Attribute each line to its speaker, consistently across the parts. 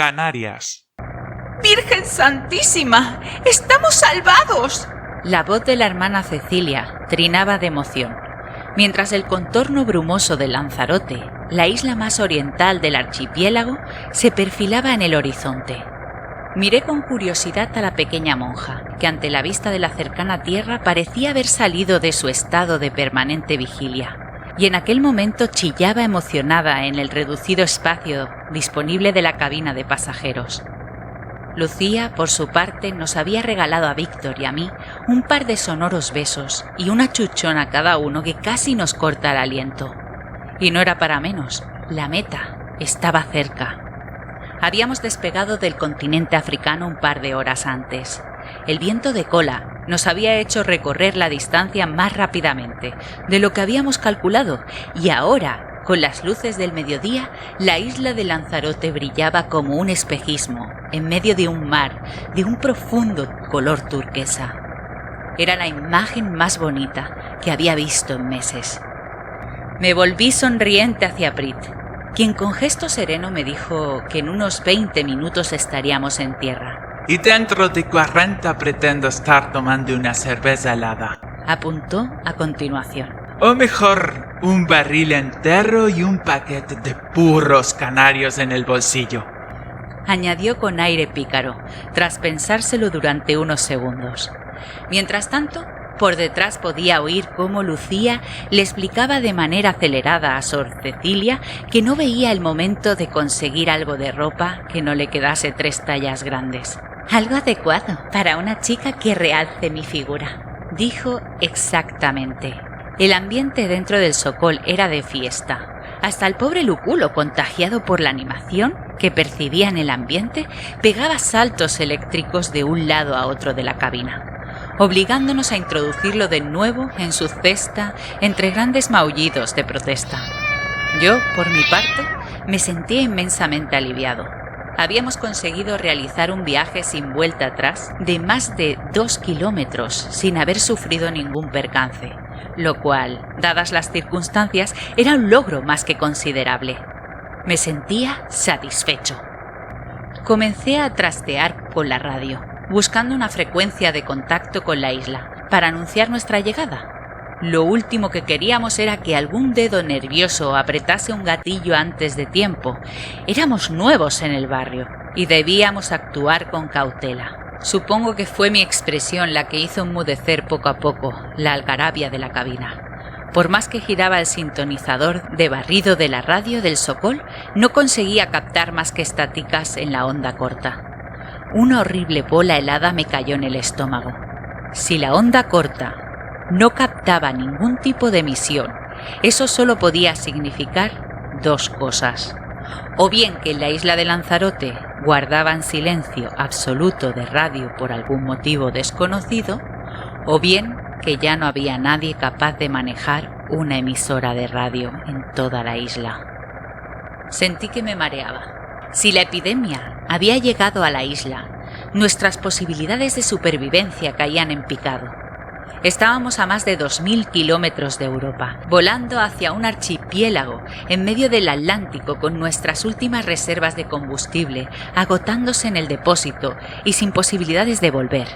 Speaker 1: Canarias.
Speaker 2: ¡Virgen Santísima! ¡Estamos salvados!
Speaker 3: La voz de la hermana Cecilia trinaba de emoción, mientras el contorno brumoso de Lanzarote, la isla más oriental del archipiélago, se perfilaba en el horizonte. Miré con curiosidad a la pequeña monja, que ante la vista de la cercana tierra parecía haber salido de su estado de permanente vigilia, y en aquel momento chillaba emocionada en el reducido espacio disponible de la cabina de pasajeros. Lucía, por su parte, nos había regalado a Víctor y a mí un par de sonoros besos y una chuchona a cada uno que casi nos corta el aliento. Y no era para menos, la meta estaba cerca. Habíamos despegado del continente africano un par de horas antes. El viento de cola nos había hecho recorrer la distancia más rápidamente de lo que habíamos calculado, y ahora, con las luces del mediodía, la isla de Lanzarote brillaba como un espejismo en medio de un mar de un profundo color turquesa. Era la imagen más bonita que había visto en meses. Me volví sonriente hacia Prit, quien con gesto sereno me dijo que en unos 20 minutos estaríamos en tierra.
Speaker 1: Y dentro de 40 pretendo estar tomando una cerveza helada,
Speaker 3: apuntó a continuación.
Speaker 1: O mejor, un barril entero y un paquete de purros canarios en el bolsillo,
Speaker 3: añadió con aire pícaro, tras pensárselo durante unos segundos. Mientras tanto, por detrás podía oír cómo Lucía le explicaba de manera acelerada a Sor Cecilia que no veía el momento de conseguir algo de ropa que no le quedase 3 tallas grandes. «Algo adecuado para una chica que realce mi figura», dijo exactamente. El ambiente dentro del Sokol era de fiesta. Hasta el pobre Luculo, contagiado por la animación que percibía en el ambiente, pegaba saltos eléctricos de un lado a otro de la cabina, obligándonos a introducirlo de nuevo en su cesta entre grandes maullidos de protesta. Yo, por mi parte, me sentía inmensamente aliviado. Habíamos conseguido realizar un viaje sin vuelta atrás de más de 2 kilómetros sin haber sufrido ningún percance, lo cual, dadas las circunstancias, era un logro más que considerable. Me sentía satisfecho. Comencé a trastear con la radio, buscando una frecuencia de contacto con la isla para anunciar nuestra llegada. Lo último que queríamos era que algún dedo nervioso apretase un gatillo antes de tiempo. Éramos nuevos en el barrio y debíamos actuar con cautela. Supongo que fue mi expresión la que hizo enmudecer poco a poco la algarabia de la cabina. Por más que giraba el sintonizador de barrido de la radio del Sokol, no conseguía captar más que estáticas en la onda corta. Una horrible bola helada me cayó en el estómago. Si la onda corta no captaba ningún tipo de emisión, eso solo podía significar 2 cosas. O bien que en la isla de Lanzarote guardaban silencio absoluto de radio por algún motivo desconocido, o bien que ya no había nadie capaz de manejar una emisora de radio en toda la isla. Sentí que me mareaba. Si la epidemia había llegado a la isla, nuestras posibilidades de supervivencia caían en picado. Estábamos a más de 2000 kilómetros de Europa, volando hacia un archipiélago en medio del Atlántico con nuestras últimas reservas de combustible agotándose en el depósito y sin posibilidades de volver,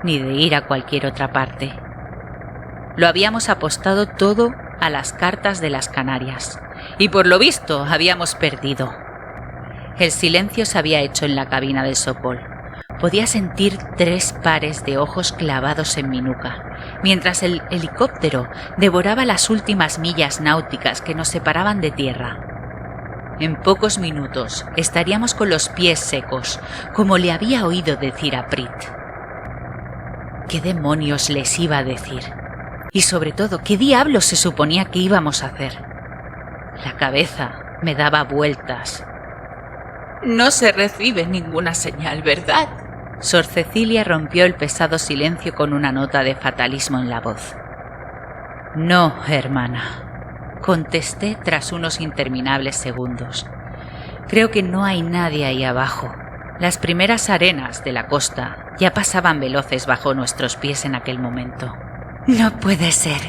Speaker 3: ni de ir a cualquier otra parte. Lo habíamos apostado todo a las cartas de las Canarias, y por lo visto habíamos perdido. El silencio se había hecho en la cabina del Sokol. Podía sentir 3 pares de ojos clavados en mi nuca, mientras el helicóptero devoraba las últimas millas náuticas que nos separaban de tierra. En pocos minutos estaríamos con los pies secos, como le había oído decir a Prit. ¿Qué demonios les iba a decir? Y sobre todo, ¿qué diablos se suponía que íbamos a hacer? La cabeza me daba vueltas.
Speaker 2: No se recibe ninguna señal, ¿verdad?
Speaker 3: Sor Cecilia rompió el pesado silencio con una nota de fatalismo en la voz. No, hermana, contesté tras unos interminables segundos. Creo que no hay nadie ahí abajo. Las primeras arenas de la costa ya pasaban veloces bajo nuestros pies en aquel momento. No puede ser.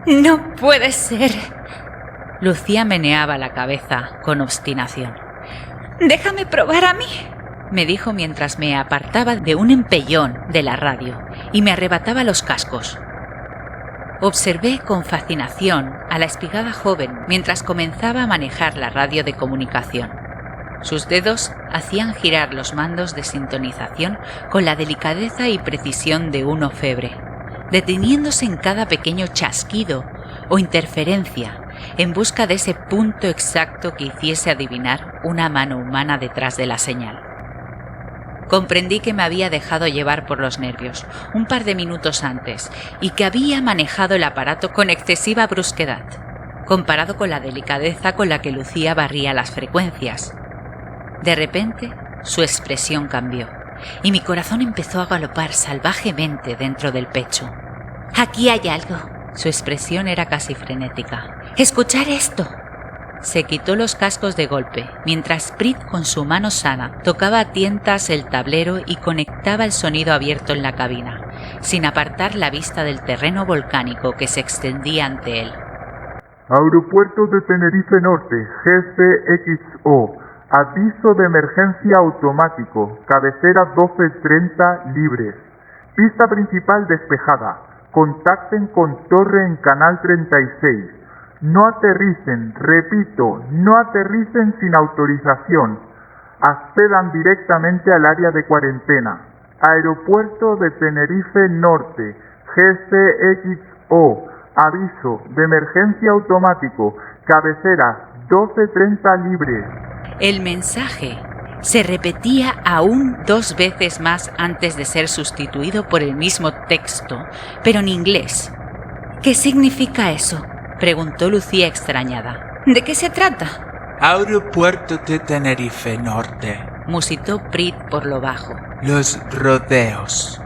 Speaker 3: No puede ser. Lucía meneaba la cabeza con obstinación.
Speaker 2: Déjame probar a mí,
Speaker 3: me dijo mientras me apartaba de un empellón de la radio y me arrebataba los cascos. Observé con fascinación a la espigada joven mientras comenzaba a manejar la radio de comunicación. Sus dedos hacían girar los mandos de sintonización con la delicadeza y precisión de un orfebre, deteniéndose en cada pequeño chasquido o interferencia en busca de ese punto exacto que hiciese adivinar una mano humana detrás de la señal. Comprendí que me había dejado llevar por los nervios un par de minutos antes y que había manejado el aparato con excesiva brusquedad, comparado con la delicadeza con la que Lucía barría las frecuencias. De repente, su expresión cambió y mi corazón empezó a galopar salvajemente dentro del pecho.
Speaker 2: Aquí hay algo.
Speaker 3: Su expresión era casi frenética.
Speaker 2: ¡Escuchar esto!
Speaker 3: Se quitó los cascos de golpe, mientras Prit con su mano sana tocaba a tientas el tablero y conectaba el sonido abierto en la cabina, sin apartar la vista del terreno volcánico que se extendía ante él.
Speaker 4: Aeropuerto de Tenerife Norte, GCXO. Aviso de emergencia automático. Cabecera 1230 libres. Pista principal despejada. Contacten con torre en canal 36. No aterricen, repito, no aterricen sin autorización. Accedan directamente al área de cuarentena. Aeropuerto de Tenerife Norte, GCXO. Aviso de emergencia automático. Cabecera 1230 libres.
Speaker 3: El mensaje se repetía aún 2 veces más antes de ser sustituido por el mismo texto, pero en inglés.
Speaker 2: ¿Qué significa eso?,
Speaker 3: preguntó Lucía extrañada.
Speaker 2: ¿De qué se trata?
Speaker 1: Aeropuerto de Tenerife Norte,
Speaker 3: musitó Prit por lo bajo.
Speaker 1: Los rodeos.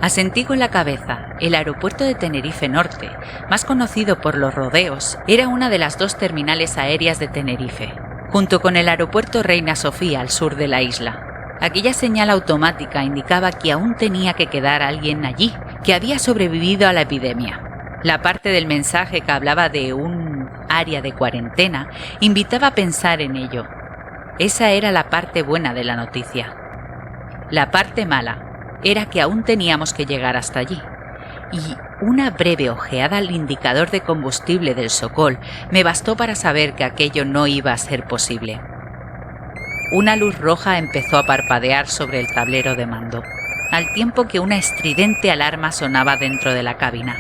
Speaker 3: Asentí con la cabeza. El aeropuerto de Tenerife Norte, más conocido por los rodeos, era una de las 2 terminales aéreas de Tenerife, junto con el aeropuerto Reina Sofía al sur de la isla. Aquella señal automática indicaba que aún tenía que quedar alguien allí, que había sobrevivido a la epidemia. La parte del mensaje que hablaba de un área de cuarentena invitaba a pensar en ello. Esa era la parte buena de la noticia. La parte mala era que aún teníamos que llegar hasta allí. Y una breve ojeada al indicador de combustible del Sokol me bastó para saber que aquello no iba a ser posible. Una luz roja empezó a parpadear sobre el tablero de mando, al tiempo que una estridente alarma sonaba dentro de la cabina.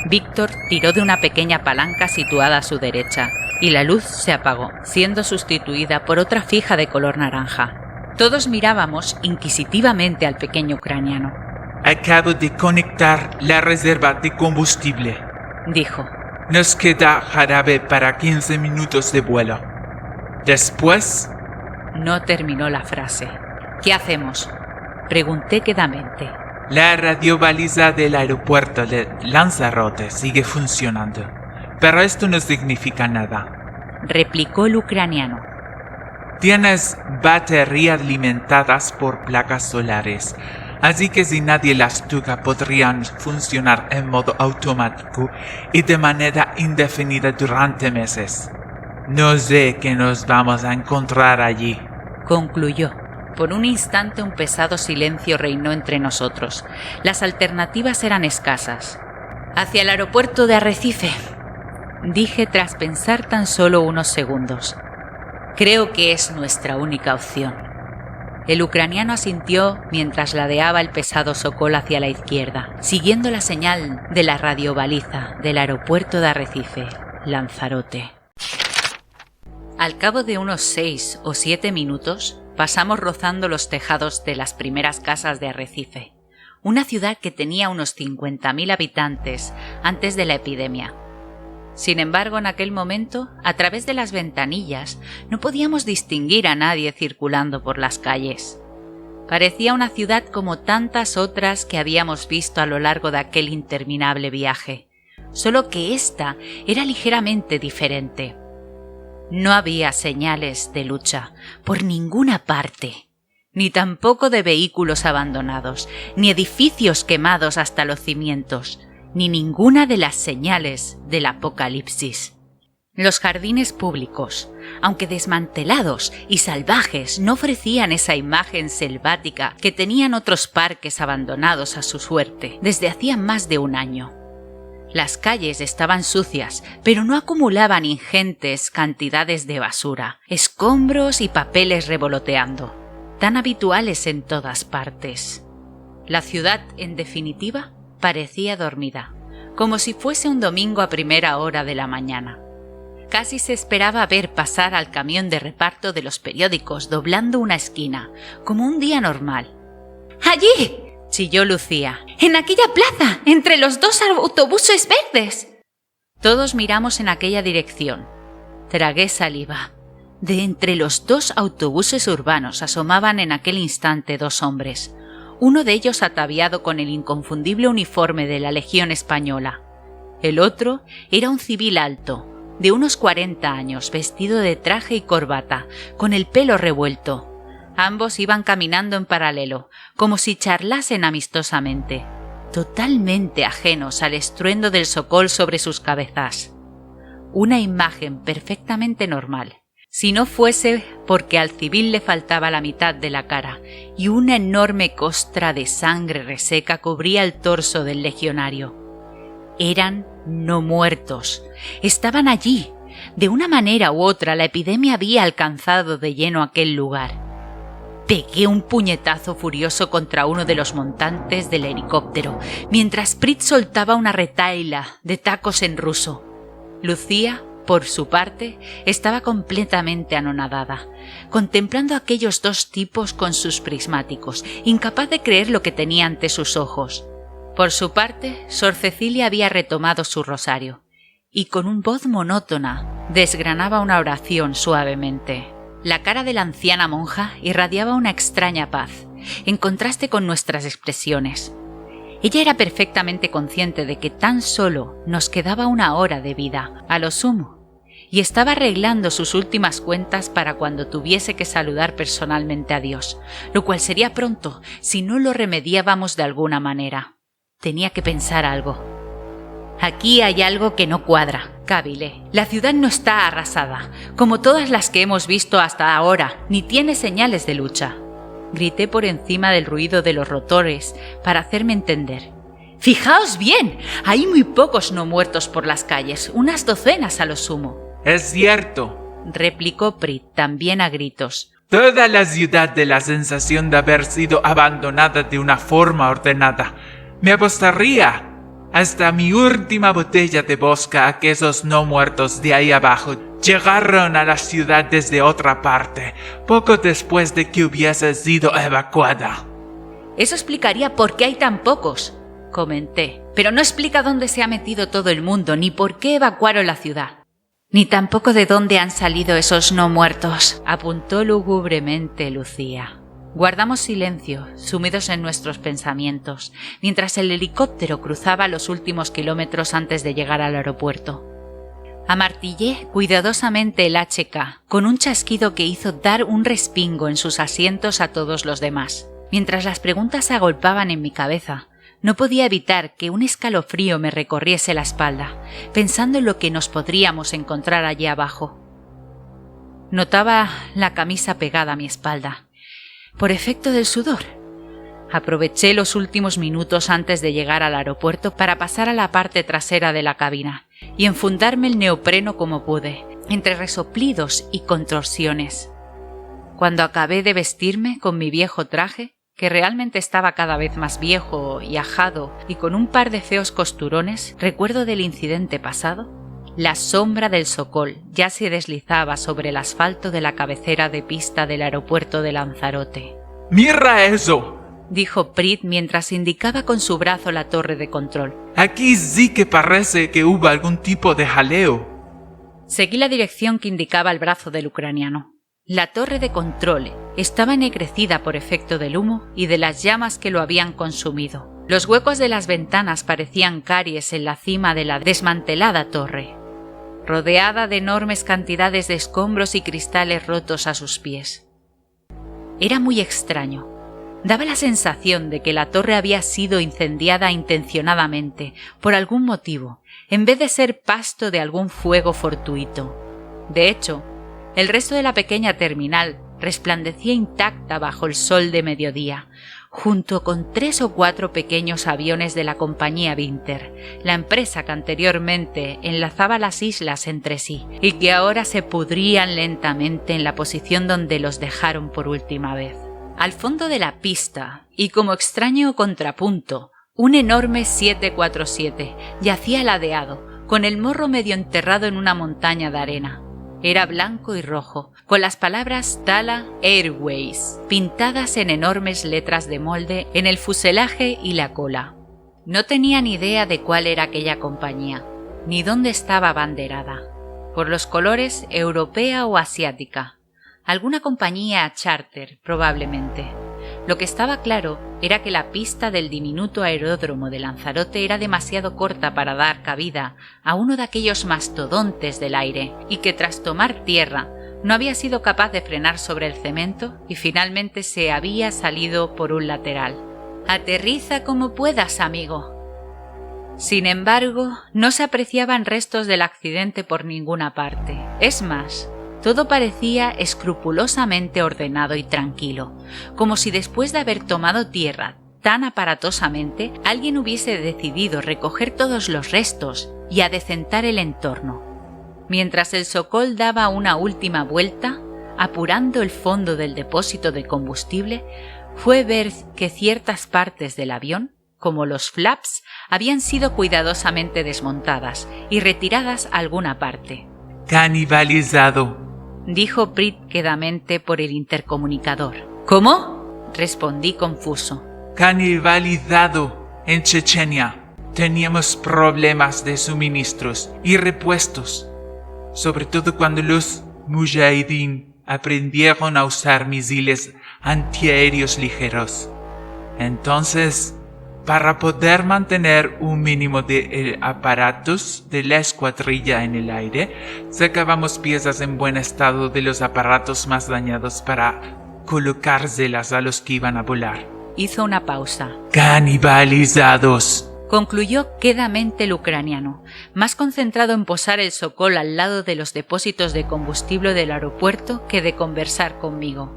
Speaker 3: Víctor tiró de una pequeña palanca situada a su derecha, y la luz se apagó, siendo sustituida por otra fija de color naranja. Todos mirábamos inquisitivamente al pequeño ucraniano.
Speaker 1: Acabo de conectar la reserva de combustible,
Speaker 3: dijo.
Speaker 1: Nos queda jarabe para 15 minutos de vuelo. Después...
Speaker 3: No terminó la frase. ¿Qué hacemos?, pregunté quedamente.
Speaker 1: La radiobaliza del aeropuerto de Lanzarote sigue funcionando, pero esto no significa nada,
Speaker 3: replicó el ucraniano.
Speaker 1: Tienes baterías alimentadas por placas solares, así que si nadie las toca podrían funcionar en modo automático y de manera indefinida durante meses. No sé qué nos vamos a encontrar allí,
Speaker 3: concluyó. Por un instante un pesado silencio reinó entre nosotros. Las alternativas eran escasas.
Speaker 2: Hacia el aeropuerto de Arrecife,
Speaker 3: dije tras pensar tan solo unos segundos.
Speaker 2: Creo que es nuestra única opción.
Speaker 3: El ucraniano asintió mientras ladeaba el pesado Sokol hacia la izquierda, siguiendo la señal de la radiobaliza del aeropuerto de Arrecife, Lanzarote. Al cabo de unos 6 o 7 minutos, pasamos rozando los tejados de las primeras casas de Arrecife, una ciudad que tenía unos 50.000 habitantes antes de la epidemia. Sin embargo, en aquel momento, a través de las ventanillas, no podíamos distinguir a nadie circulando por las calles. Parecía una ciudad como tantas otras que habíamos visto a lo largo de aquel interminable viaje, solo que esta era ligeramente diferente. No había señales de lucha por ninguna parte, ni tampoco de vehículos abandonados, ni edificios quemados hasta los cimientos, ni ninguna de las señales del apocalipsis. Los jardines públicos, aunque desmantelados y salvajes, no ofrecían esa imagen selvática que tenían otros parques abandonados a su suerte desde hacía más de un año. Las calles estaban sucias, pero no acumulaban ingentes cantidades de basura, escombros y papeles revoloteando, tan habituales en todas partes. La ciudad, en definitiva, parecía dormida, como si fuese un domingo a primera hora de la mañana. Casi se esperaba ver pasar al camión de reparto de los periódicos doblando una esquina, como un día normal.
Speaker 2: ¡Allí!,
Speaker 3: chilló Lucía.
Speaker 2: ¡En aquella plaza, entre los 2 autobuses verdes!
Speaker 3: Todos miramos en aquella dirección. Tragué saliva. De entre los 2 autobuses urbanos asomaban en aquel instante 2 hombres, uno de ellos ataviado con el inconfundible uniforme de la Legión Española. El otro era un civil alto, de unos 40 años, vestido de traje y corbata, con el pelo revuelto. Ambos iban caminando en paralelo, como si charlasen amistosamente, totalmente ajenos al estruendo del socol sobre sus cabezas. Una imagen perfectamente normal, si no fuese porque al civil le faltaba la mitad de la cara y una enorme costra de sangre reseca cubría el torso del legionario. Eran no muertos, estaban allí. De una manera u otra la epidemia había alcanzado de lleno aquel lugar. Pegué un puñetazo furioso contra uno de los montantes del helicóptero, mientras Prit soltaba una retahíla de tacos en ruso. Lucía, por su parte, estaba completamente anonadada, contemplando a aquellos 2 tipos con sus prismáticos, incapaz de creer lo que tenía ante sus ojos. Por su parte, Sor Cecilia había retomado su rosario, y con una voz monótona desgranaba una oración suavemente. La cara de la anciana monja irradiaba una extraña paz, en contraste con nuestras expresiones. Ella era perfectamente consciente de que tan solo nos quedaba 1 hora de vida, a lo sumo, y estaba arreglando sus últimas cuentas para cuando tuviese que saludar personalmente a Dios, lo cual sería pronto si no lo remediábamos de alguna manera. Tenía que pensar algo. Aquí hay algo que no cuadra, cavilé. La ciudad no está arrasada, como todas las que hemos visto hasta ahora, ni tiene señales de lucha. Grité por encima del ruido de los rotores para hacerme entender. ¡Fijaos bien! Hay muy pocos no muertos por las calles, unas docenas a lo sumo.
Speaker 1: Es cierto,
Speaker 3: replicó Prit, también a gritos.
Speaker 1: Toda la ciudad da la sensación de haber sido abandonada de una forma ordenada. Me apostaría hasta mi última botella de vodka a que esos no muertos de ahí abajo llegaron a la ciudad desde otra parte, poco después de que hubiese sido evacuada.
Speaker 3: Eso explicaría por qué hay tan pocos, comenté, pero no explica dónde se ha metido todo el mundo, ni por qué evacuaron la ciudad. Ni tampoco de dónde han salido esos no muertos, apuntó lúgubremente Lucía. Guardamos silencio, sumidos en nuestros pensamientos, mientras el helicóptero cruzaba los últimos kilómetros antes de llegar al aeropuerto. Amartillé cuidadosamente el HK, con un chasquido que hizo dar un respingo en sus asientos a todos los demás. Mientras las preguntas se agolpaban en mi cabeza, no podía evitar que un escalofrío me recorriese la espalda, pensando en lo que nos podríamos encontrar allí abajo. Notaba la camisa pegada a mi espalda, por efecto del sudor. Aproveché los últimos minutos antes de llegar al aeropuerto para pasar a la parte trasera de la cabina y enfundarme el neopreno como pude, entre resoplidos y contorsiones. Cuando acabé de vestirme con mi viejo traje, que realmente estaba cada vez más viejo y ajado y con un par de feos costurones, recuerdo del incidente pasado, la sombra del socol ya se deslizaba sobre el asfalto de la cabecera de pista del aeropuerto de Lanzarote.
Speaker 1: ¡Mira eso!,
Speaker 3: dijo Prit mientras indicaba con su brazo la torre de control.
Speaker 1: Aquí sí que parece que hubo algún tipo de jaleo.
Speaker 3: Seguí la dirección que indicaba el brazo del ucraniano. La torre de control estaba ennegrecida por efecto del humo y de las llamas que lo habían consumido. Los huecos de las ventanas parecían caries en la cima de la desmantelada torre, rodeada de enormes cantidades de escombros y cristales rotos a sus pies. Era muy extraño. Daba la sensación de que la torre había sido incendiada intencionadamente, por algún motivo, en vez de ser pasto de algún fuego fortuito. De hecho, el resto de la pequeña terminal resplandecía intacta bajo el sol de mediodía, junto con 3 o 4 pequeños aviones de la compañía Vinter, la empresa que anteriormente enlazaba las islas entre sí y que ahora se pudrían lentamente en la posición donde los dejaron por última vez. Al fondo de la pista, y como extraño contrapunto, un enorme 747 yacía ladeado, con el morro medio enterrado en una montaña de arena. Era blanco y rojo, con las palabras Tala Airways pintadas en enormes letras de molde en el fuselaje y la cola. No tenía ni idea de cuál era aquella compañía, ni dónde estaba abanderada. Por los colores, europea o asiática. Alguna compañía charter, probablemente. Lo que estaba claro era que la pista del diminuto aeródromo de Lanzarote era demasiado corta para dar cabida a uno de aquellos mastodontes del aire y que tras tomar tierra no había sido capaz de frenar sobre el cemento y finalmente se había salido por un lateral. «Aterriza como puedas, amigo». Sin embargo, no se apreciaban restos del accidente por ninguna parte. Es más, todo parecía escrupulosamente ordenado y tranquilo, como si después de haber tomado tierra tan aparatosamente, alguien hubiese decidido recoger todos los restos y adecentar el entorno. Mientras el Sokol daba una última vuelta, apurando el fondo del depósito de combustible, fue ver que ciertas partes del avión, como los flaps, habían sido cuidadosamente desmontadas y retiradas a alguna parte.
Speaker 1: «Canibalizado»,
Speaker 3: dijo Prit quedamente por el intercomunicador. «¿Cómo?», respondí confuso.
Speaker 1: «Canibalizado en Chechenia. Teníamos problemas de suministros y repuestos, sobre todo cuando los mujahideen aprendieron a usar misiles antiaéreos ligeros. Entonces, para poder mantener un mínimo de aparatos de la escuadrilla en el aire, sacábamos piezas en buen estado de los aparatos más dañados para colocárselas a los que iban a volar».
Speaker 3: Hizo una pausa.
Speaker 1: «Canibalizados»,
Speaker 3: concluyó quedamente el ucraniano, más concentrado en posar el Sokol al lado de los depósitos de combustible del aeropuerto que de conversar conmigo.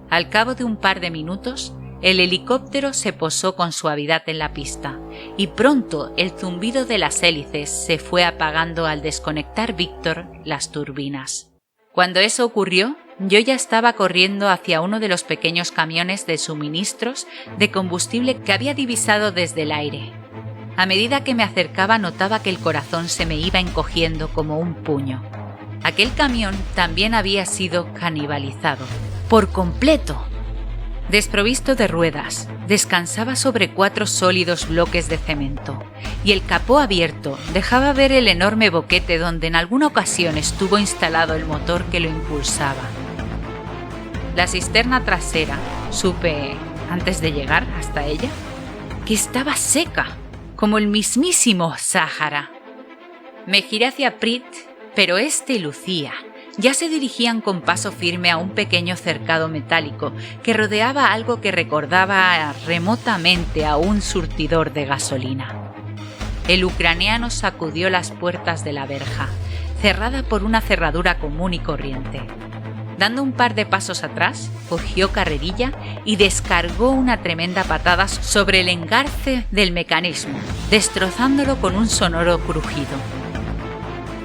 Speaker 3: Al cabo de un par de minutos, el helicóptero se posó con suavidad en la pista y pronto el zumbido de las hélices se fue apagando al desconectar Víctor las turbinas. Cuando eso ocurrió, yo ya estaba corriendo hacia uno de los pequeños camiones de suministros de combustible que había divisado desde el aire. A medida que me acercaba notaba que el corazón se me iba encogiendo como un puño. Aquel camión también había sido canibalizado, por completo. Desprovisto de ruedas, descansaba sobre 4 sólidos bloques de cemento, y el capó abierto dejaba ver el enorme boquete donde en alguna ocasión estuvo instalado el motor que lo impulsaba. La cisterna trasera, supe, antes de llegar hasta ella, que estaba seca, como el mismísimo Sáhara. Me giré hacia Prit, pero este y Lucía ya se dirigían con paso firme a un pequeño cercado metálico que rodeaba algo que recordaba remotamente a un surtidor de gasolina. El ucraniano sacudió las puertas de la verja, cerrada por una cerradura común y corriente. Dando un par de pasos atrás, cogió carrerilla y descargó una tremenda patada sobre el engarce del mecanismo, destrozándolo con un sonoro crujido.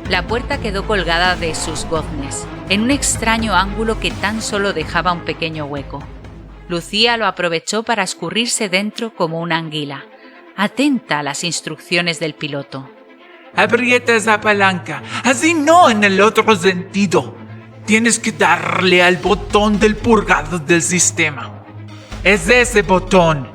Speaker 3: La puerta quedó colgada de sus goznes, en un extraño ángulo que tan solo dejaba un pequeño hueco. Lucía lo aprovechó para escurrirse dentro como una anguila, atenta a las instrucciones del piloto.
Speaker 1: «Aprieta esa palanca, así no en el otro sentido. Tienes que darle al botón del purgado del sistema. Es ese botón.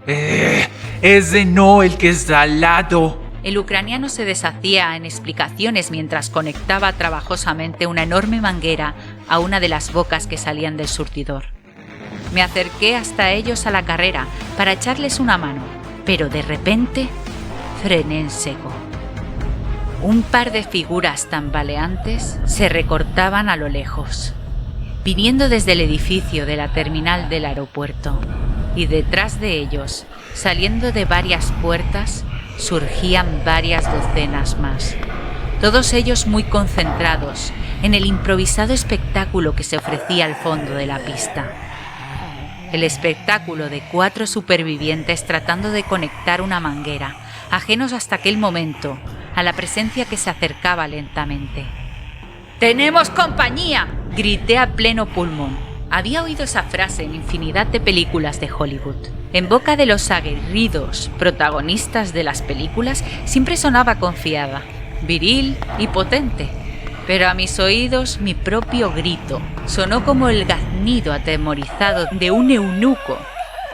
Speaker 1: Ese no el que está al lado».
Speaker 3: El ucraniano se deshacía en explicaciones mientras conectaba trabajosamente una enorme manguera a una de las bocas que salían del surtidor. Me acerqué hasta ellos a la carrera para echarles una mano, pero de repente frené en seco. Un par de figuras tambaleantes se recortaban a lo lejos, viniendo desde el edificio de la terminal del aeropuerto. y detrás de ellos, saliendo de varias puertas, surgían varias docenas más. Todos ellos muy concentrados en el improvisado espectáculo que se ofrecía al fondo de la pista. El espectáculo de 4 supervivientes tratando de conectar una manguera, ajenos hasta aquel momento a la presencia que se acercaba lentamente. ¡Tenemos compañía!, grité a pleno pulmón. Había oído esa frase en infinidad de películas de Hollywood. En boca de los aguerridos protagonistas de las películas siempre sonaba confiada, viril y potente. Pero a mis oídos mi propio grito sonó como el graznido atemorizado de un eunuco.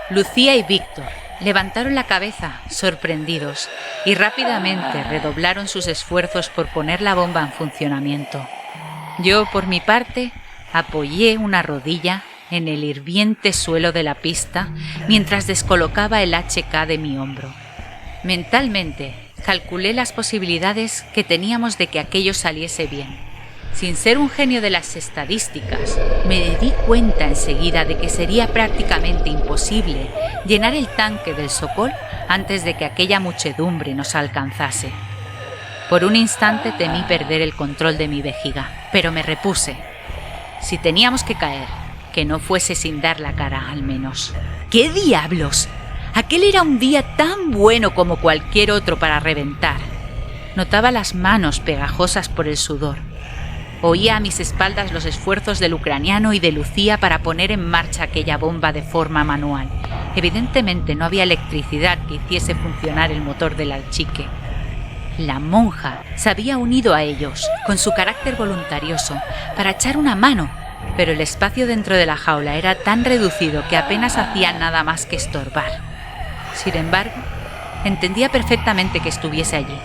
Speaker 3: Lucía y Víctor levantaron la cabeza, sorprendidos, y rápidamente redoblaron sus esfuerzos por poner la bomba en funcionamiento. Yo, por mi parte, apoyé una rodilla en el hirviente suelo de la pista mientras descolocaba el HK de mi hombro. Mentalmente, calculé las posibilidades que teníamos de que aquello saliese bien. Sin ser un genio de las estadísticas, me di cuenta enseguida de que sería prácticamente imposible llenar el tanque del Sokol antes de que aquella muchedumbre nos alcanzase. Por un instante temí perder el control de mi vejiga, pero me repuse. Si teníamos que caer, que no fuese sin dar la cara, al menos. ¿Qué diablos? Aquel era un día tan bueno como cualquier otro para reventar. Notaba las manos pegajosas por el sudor. Oía a mis espaldas los esfuerzos del ucraniano y de Lucía para poner en marcha aquella bomba de forma manual. Evidentemente no había electricidad que hiciese funcionar el motor del alchique. La monja se había unido a ellos, con su carácter voluntarioso, para echar una mano, pero el espacio dentro de la jaula era tan reducido que apenas hacía nada más que estorbar. Sin embargo, entendía perfectamente que estuviese allí.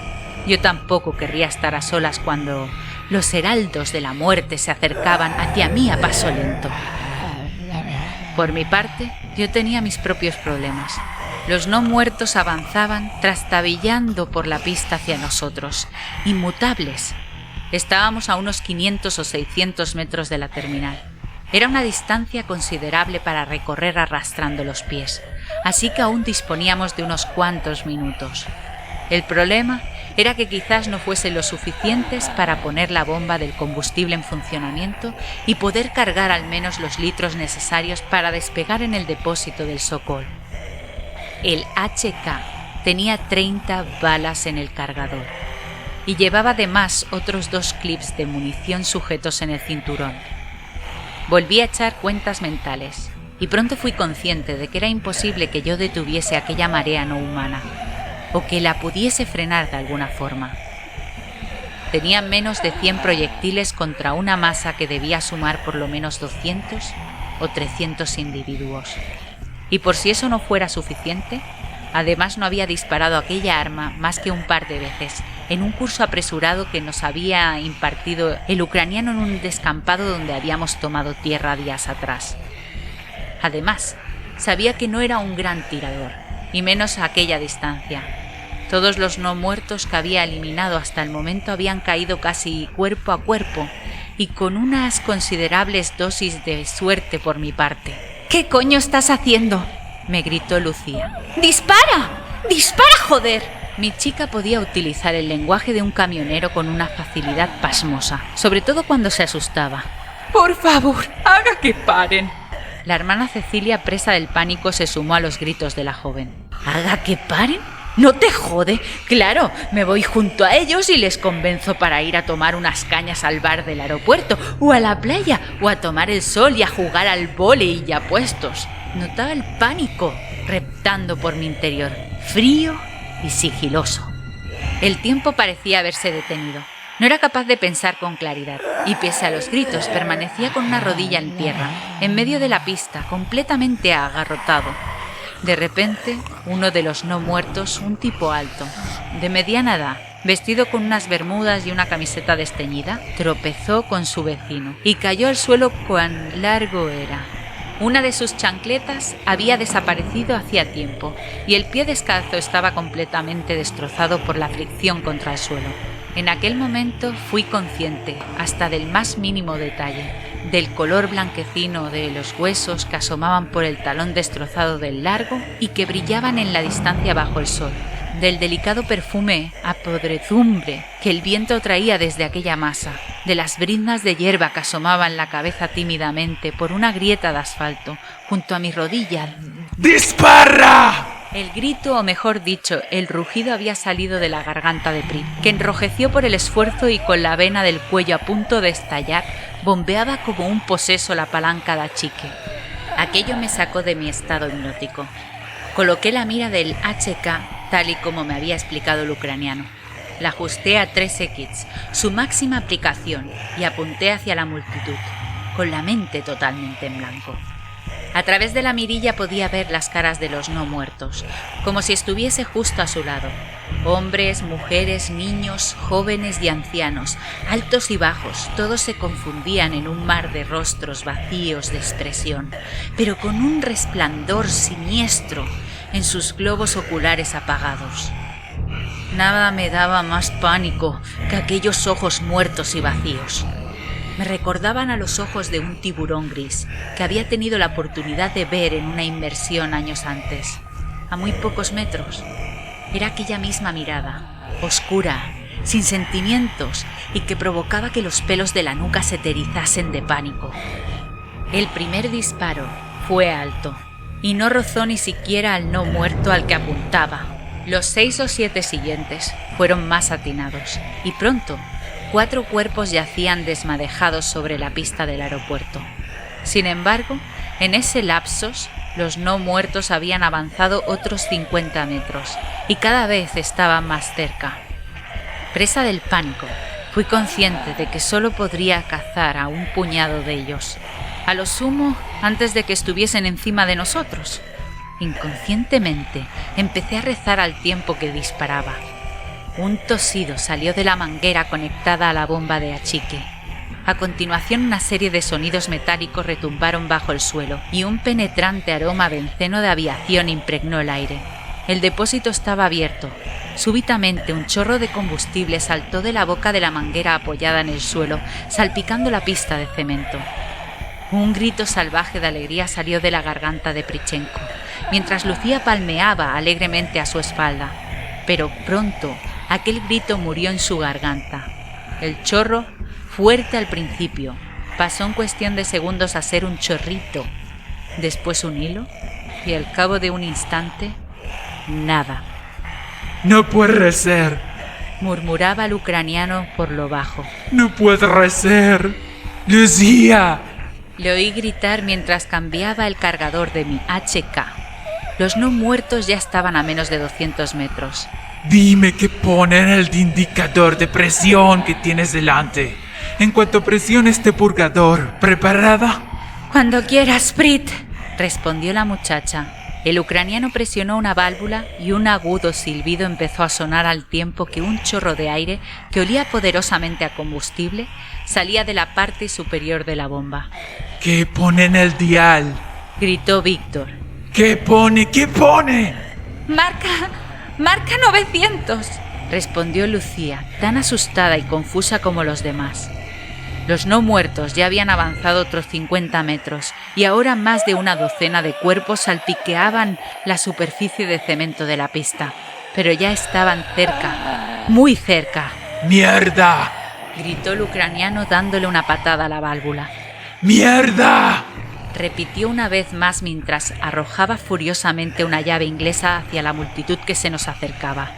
Speaker 3: Yo tampoco querría estar a solas cuando los heraldos de la muerte se acercaban hacia mí a paso lento. Por mi parte, yo tenía mis propios problemas. Los no muertos avanzaban trastabillando por la pista hacia nosotros, inmutables. Estábamos a unos 500 o 600 metros de la terminal. Era una distancia considerable para recorrer arrastrando los pies, así que aún disponíamos de unos cuantos minutos. El problema era que quizás no fuesen lo suficientes para poner la bomba del combustible en funcionamiento y poder cargar al menos los litros necesarios para despegar en el depósito del Sokol. El HK tenía 30 balas en el cargador y llevaba además otros 2 clips de munición sujetos en el cinturón. Volví a echar cuentas mentales y pronto fui consciente de que era imposible que yo detuviese aquella marea no humana o que la pudiese frenar de alguna forma. Tenía menos de 100 proyectiles contra una masa que debía sumar por lo menos 200 o 300 individuos. Y por si eso no fuera suficiente, además no había disparado aquella arma más que un par de veces, en un curso apresurado que nos había impartido el ucraniano en un descampado donde habíamos tomado tierra días atrás. Además, sabía que no era un gran tirador, y menos a aquella distancia. Todos los no muertos que había eliminado hasta el momento habían caído casi cuerpo a cuerpo, y con unas considerables dosis de suerte por mi parte.
Speaker 2: ¿Qué coño estás haciendo?,
Speaker 3: me gritó Lucía.
Speaker 2: ¡Dispara! ¡Dispara, joder!
Speaker 3: Mi chica podía utilizar el lenguaje de un camionero con una facilidad pasmosa, sobre todo cuando se asustaba.
Speaker 2: ¡Por favor, haga que paren!
Speaker 3: La hermana Cecilia, presa del pánico, se sumó a los gritos de la joven.
Speaker 2: ¿Haga que paren? ¿No te jode? Claro, me voy junto a ellos y les convenzo para ir a tomar unas cañas al bar del aeropuerto, o a la playa, o a tomar el sol y a jugar al vóley ya puestos.
Speaker 3: Notaba el pánico reptando por mi interior, frío y sigiloso. El tiempo parecía haberse detenido. No era capaz de pensar con claridad, y pese a los gritos permanecía con una rodilla en tierra, en medio de la pista, completamente agarrotado. De repente, uno de los no muertos, un tipo alto, de mediana edad, vestido con unas bermudas y una camiseta desteñida, tropezó con su vecino y cayó al suelo cuán largo era. Una de sus chancletas había desaparecido hacía tiempo y el pie descalzo estaba completamente destrozado por la fricción contra el suelo. En aquel momento fui consciente, hasta del más mínimo detalle, del color blanquecino de los huesos que asomaban por el talón destrozado del largo y que brillaban en la distancia bajo el sol, del delicado perfume a podredumbre que el viento traía desde aquella masa, de las briznas de hierba que asomaban la cabeza tímidamente por una grieta de asfalto junto a mi rodilla.
Speaker 1: ¡Dispara!
Speaker 3: El grito, o mejor dicho, el rugido había salido de la garganta de Prit, que enrojeció por el esfuerzo y con la vena del cuello a punto de estallar, bombeaba como un poseso la palanca de achique. Aquello me sacó de mi estado hipnótico. Coloqué la mira del HK tal y como me había explicado el ucraniano. La ajusté a 3X, su máxima aplicación, y apunté hacia la multitud, con la mente totalmente en blanco. A través de la mirilla podía ver las caras de los no muertos, como si estuviese justo a su lado. Hombres, mujeres, niños, jóvenes y ancianos, altos y bajos, todos se confundían en un mar de rostros vacíos de expresión, pero con un resplandor siniestro en sus globos oculares apagados. Nada me daba más pánico que aquellos ojos muertos y vacíos. Me recordaban a los ojos de un tiburón gris que había tenido la oportunidad de ver en una inmersión años antes, a muy pocos metros. Era aquella misma mirada, oscura, sin sentimientos y que provocaba que los pelos de la nuca se te erizasen de pánico. El primer disparo fue alto y no rozó ni siquiera al no muerto al que apuntaba. Los 6 o 7 siguientes fueron más atinados y pronto 4 cuerpos yacían desmadejados sobre la pista del aeropuerto. Sin embargo, en ese lapsus, los no muertos habían avanzado otros 50 metros y cada vez estaban más cerca. Presa del pánico, fui consciente de que solo podría cazar a un puñado de ellos, a lo sumo antes de que estuviesen encima de nosotros. Inconscientemente, empecé a rezar al tiempo que disparaba. Un tosido salió de la manguera conectada a la bomba de achique. A continuación, una serie de sonidos metálicos retumbaron bajo el suelo y un penetrante aroma a benceno de aviación impregnó el aire. El depósito estaba abierto. Súbitamente, un chorro de combustible saltó de la boca de la manguera apoyada en el suelo, salpicando la pista de cemento. Un grito salvaje de alegría salió de la garganta de Prichenko, mientras Lucía palmeaba alegremente a su espalda. Pero pronto, aquel grito murió en su garganta. El chorro, fuerte al principio, pasó en cuestión de segundos a ser un chorrito, después un hilo y al cabo de un instante, nada.
Speaker 1: No puede ser.
Speaker 3: Murmuraba el ucraniano por lo bajo.
Speaker 1: No puede ser. Lucía.
Speaker 3: Le oí gritar mientras cambiaba el cargador de mi HK. Los no muertos ya estaban a menos de 200 metros.
Speaker 1: Dime qué pone en el indicador de presión que tienes delante. En cuanto presione este purgador, ¿preparada?
Speaker 3: Cuando quieras, Prit, respondió la muchacha. El ucraniano presionó una válvula y un agudo silbido empezó a sonar al tiempo que un chorro de aire, que olía poderosamente a combustible, salía de la parte superior de la bomba.
Speaker 1: ¿Qué pone en el dial?
Speaker 3: Gritó Víctor.
Speaker 1: ¿Qué pone? ¿Qué pone?
Speaker 3: Marca 900, respondió Lucía, tan asustada y confusa como los demás. Los no muertos ya habían avanzado otros 50 metros y ahora más de una docena de cuerpos salpiqueaban la superficie de cemento de la pista, pero ya estaban cerca, muy cerca.
Speaker 1: ¡Mierda!,
Speaker 3: gritó el ucraniano dándole una patada a la válvula.
Speaker 1: ¡Mierda!,
Speaker 3: repitió una vez más mientras arrojaba furiosamente una llave inglesa hacia la multitud que se nos acercaba.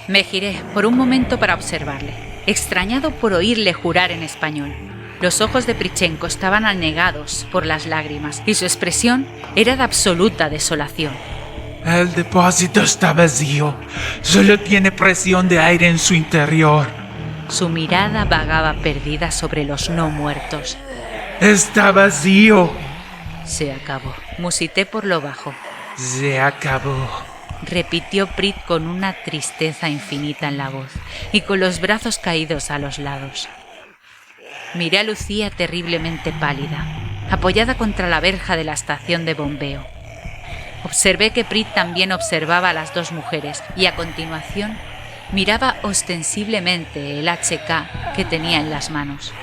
Speaker 3: Me giré por un momento para observarle, extrañado por oírle jurar en español. Los ojos de Prichenko estaban anegados por las lágrimas y su expresión era de absoluta desolación.
Speaker 1: El depósito está vacío. Solo tiene presión de aire en su interior.
Speaker 3: Su mirada vagaba perdida sobre los no muertos.
Speaker 1: Está vacío.
Speaker 3: Se acabó. Musité por lo bajo.
Speaker 1: Se acabó,
Speaker 3: repitió Prit con una tristeza infinita en la voz y con los brazos caídos a los lados. Miré a Lucía terriblemente pálida, apoyada contra la verja de la estación de bombeo. Observé que Prit también observaba a las dos mujeres y a continuación miraba ostensiblemente el HK que tenía en las manos.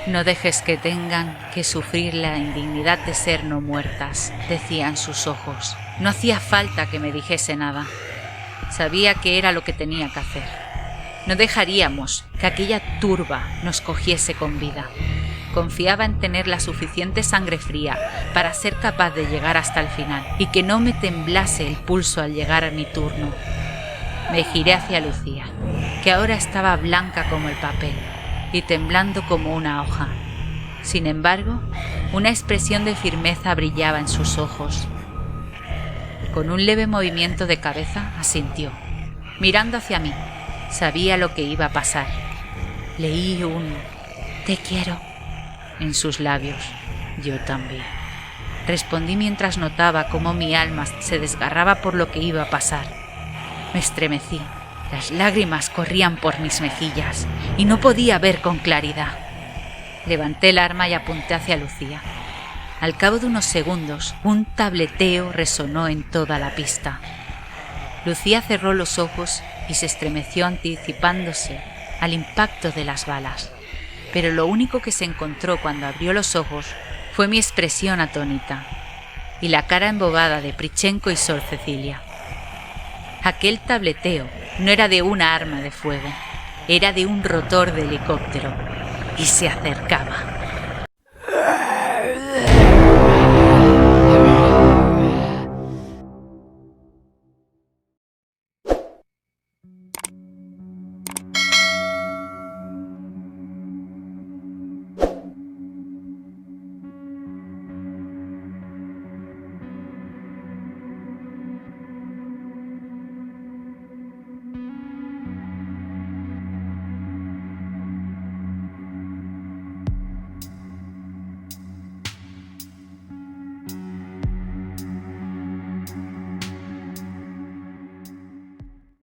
Speaker 3: No dejes que tengan que sufrir la indignidad de ser no muertas, decían sus ojos. No hacía falta que me dijese nada. Sabía que era lo que tenía que hacer. No dejaríamos que aquella turba nos cogiese con vida. Confiaba en tener la suficiente sangre fría para ser capaz de llegar hasta el final y que no me temblase el pulso al llegar a mi turno. Me giré hacia Lucía, que ahora estaba blanca como el papel y temblando como una hoja. Sin embargo, una expresión de firmeza brillaba en sus ojos. Con un leve movimiento de cabeza asintió, mirando hacia mí. Sabía lo que iba a pasar. Leí un «te quiero» en sus labios. Yo también. Respondí mientras notaba cómo mi alma se desgarraba por lo que iba a pasar. Me estremecí. Las lágrimas corrían por mis mejillas y no podía ver con claridad. Levanté el arma y apunté hacia Lucía. Al cabo de unos segundos, un tableteo resonó en toda la pista. Lucía cerró los ojos y se estremeció anticipándose al impacto de las balas. Pero lo único que se encontró cuando abrió los ojos fue mi expresión atónita y la cara embobada de Prichenko y Sor Cecilia. Aquel tableteo no era de una arma de fuego, era de un rotor de helicóptero y se acercaba.